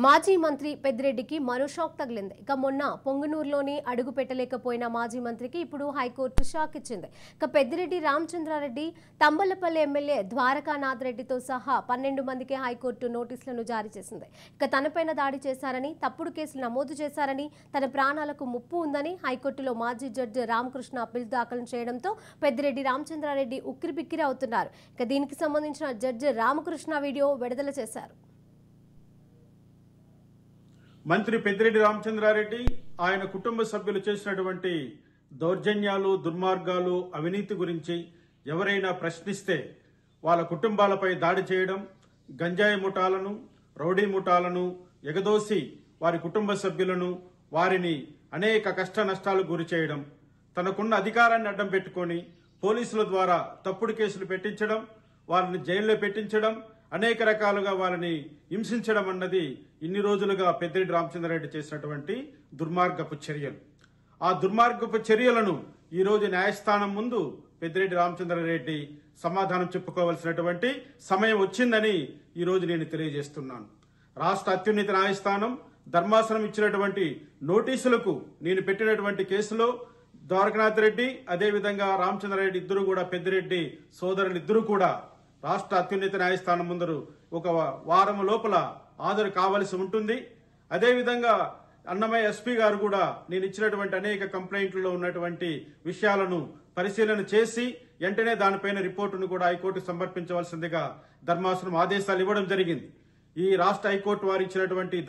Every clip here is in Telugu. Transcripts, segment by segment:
మాజీ మంత్రి పెద్దిరెడ్డికి మరో షాక్ తగిలింది. ఇక మొన్న పొంగనూరులోని అడుగు పెట్టలేకపోయిన మాజీ మంత్రికి ఇప్పుడు హైకోర్టు షాక్ ఇచ్చింది. ఇక పెద్దిరెడ్డి రామచంద్రారెడ్డి, తంబలపల్లి ఎమ్మెల్యే ద్వారకానాథ్ రెడ్డితో సహా 12 మందికి హైకోర్టు నోటీసులను జారీ చేసింది. ఇక తనపైన దాడి చేశారని, తప్పుడు కేసులు నమోదు చేశారని, తన ప్రాణాలకు ముప్పు ఉందని హైకోర్టులో మాజీ జడ్జి రామకృష్ణ పిల్ దాఖలు చేయడంతో పెద్దిరెడ్డి రామచంద్రారెడ్డి ఉక్కిరిబిక్కిరి అవుతున్నారు. ఇక దీనికి సంబంధించిన జడ్జి రామకృష్ణ వీడియో విడుదల చేశారు. మంత్రి పెద్దిరెడ్డి రామచంద్రారెడ్డి ఆయన కుటుంబ సభ్యులు చేసినటువంటి దౌర్జన్యాలు, దుర్మార్గాలు, అవినీతి గురించి ఎవరైనా ప్రశ్నిస్తే వాళ్ళ కుటుంబాలపై దాడి చేయడం, గంజాయి ముఠాలను, రౌడీ ముఠాలను ఎగదోసి వారి కుటుంబ సభ్యులను, వారిని అనేక కష్ట నష్టాలకు గురి చేయడం, తనకున్న అధికారాన్ని అడ్డం పెట్టుకొని పోలీసుల ద్వారా తప్పుడు కేసులు పెట్టించడం, వారిని జైల్లో పెట్టించడం, అనేక రకాలుగా వారిని హింసించడం అన్నది ఇన్ని రోజులుగా పెద్దిరెడ్డి రామచంద్రారెడ్డి చేసినటువంటి దుర్మార్గపు చర్యలు. ఆ దుర్మార్గపు చర్యలను ఈ రోజు న్యాయస్థానం ముందు పెద్దిరెడ్డి రామచంద్రారెడ్డి సమాధానం చెప్పుకోవాల్సినటువంటి సమయం వచ్చిందని ఈ రోజు నేను తెలియజేస్తున్నాను. రాష్ట్ర అత్యున్నత న్యాయస్థానం ధర్మాసనం ఇచ్చినటువంటి నోటీసులకు నేను పెట్టినటువంటి కేసులో ద్వారకానాథ్ రెడ్డి అదేవిధంగా రామచంద్రారెడ్డి ఇద్దరు కూడా, పెద్దిరెడ్డి సోదరులిద్దరూ కూడా రాష్ట్ర అత్యున్నత న్యాయస్థానం ముందరు ఒక వారం లోపల హాజరు కావాల్సి ఉంటుంది. అదేవిధంగా అన్నమయ్య ఎస్పీ గారు కూడా నేను ఇచ్చినటువంటి అనేక కంప్లైంట్లలో ఉన్నటువంటి విషయాలను పరిశీలన చేసి వెంటనే దానిపైన రిపోర్టును కూడా హైకోర్టుకు సమర్పించవలసిందిగా ధర్మాసనం ఆదేశాలు ఇవ్వడం జరిగింది. ఈ రాష్ట్ర హైకోర్టు వారు ఇచ్చినటువంటి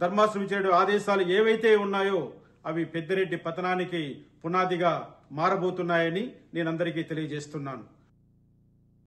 ధర్మాసనం ఇచ్చినటువంటి ఆదేశాలు ఏవైతే ఉన్నాయో అవి పెద్దిరెడ్డి పతనానికి పునాదిగా మారబోతున్నాయని నేను అందరికీ తెలియజేస్తున్నాను.